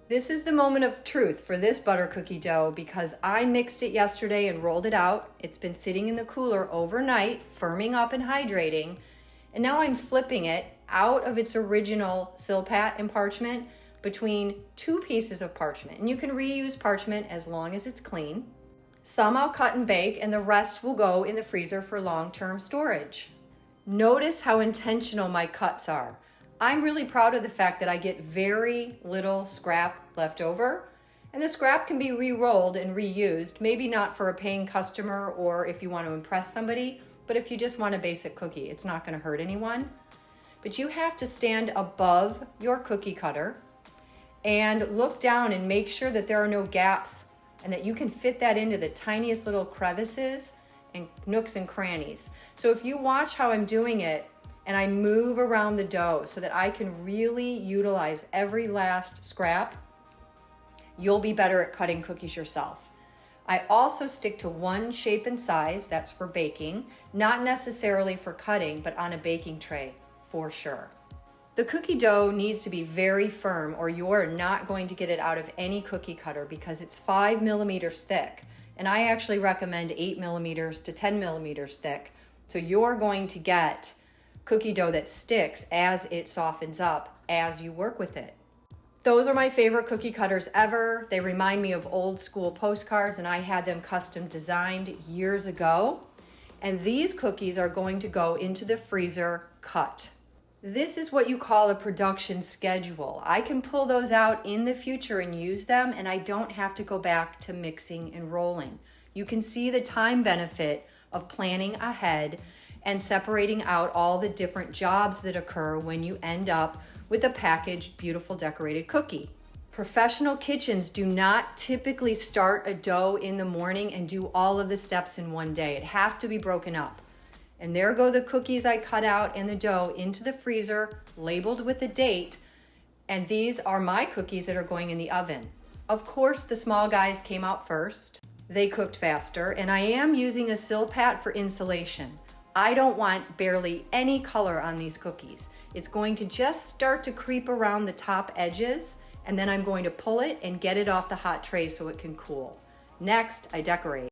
This is the moment of truth for this butter cookie dough because I mixed it yesterday and rolled it out. It's been sitting in the cooler overnight, firming up and hydrating. And now I'm flipping it out of its original silpat and parchment between two pieces of parchment. And you can reuse parchment as long as it's clean. Some I'll cut and bake, and the rest will go in the freezer for long-term storage. Notice how intentional my cuts are. I'm really proud of the fact that I get very little scrap left over, and the scrap can be re-rolled and reused, maybe not for a paying customer or if you want to impress somebody, but if you just want a basic cookie, it's not going to hurt anyone. But you have to stand above your cookie cutter and look down and make sure that there are no gaps and that you can fit that into the tiniest little crevices and nooks and crannies. So if you watch how I'm doing it, and I move around the dough so that I can really utilize every last scrap, you'll be better at cutting cookies yourself. I also stick to one shape and size, that's for baking, not necessarily for cutting, but on a baking tray, for sure. The cookie dough needs to be very firm or you're not going to get it out of any cookie cutter because it's 5 millimeters thick. And I actually recommend 8 millimeters to 10 millimeters thick. So you're going to get cookie dough that sticks as it softens up as you work with it. Those are my favorite cookie cutters ever. They remind me of old school postcards, and I had them custom designed years ago. And these cookies are going to go into the freezer cut. This is what you call a production schedule. I can pull those out in the future and use them, and I don't have to go back to mixing and rolling. You can see the time benefit of planning ahead and separating out all the different jobs that occur when you end up with a packaged, beautiful, decorated cookie. Professional kitchens do not typically start a dough in the morning and do all of the steps in one day. It has to be broken up. And there go the cookies I cut out and the dough into the freezer, labeled with the date. And these are my cookies that are going in the oven. Of course, the small guys came out first. They cooked faster, and I am using a silpat for insulation. I don't want barely any color on these cookies. It's going to just start to creep around the top edges, and then I'm going to pull it and get it off the hot tray so it can cool. Next, I decorate.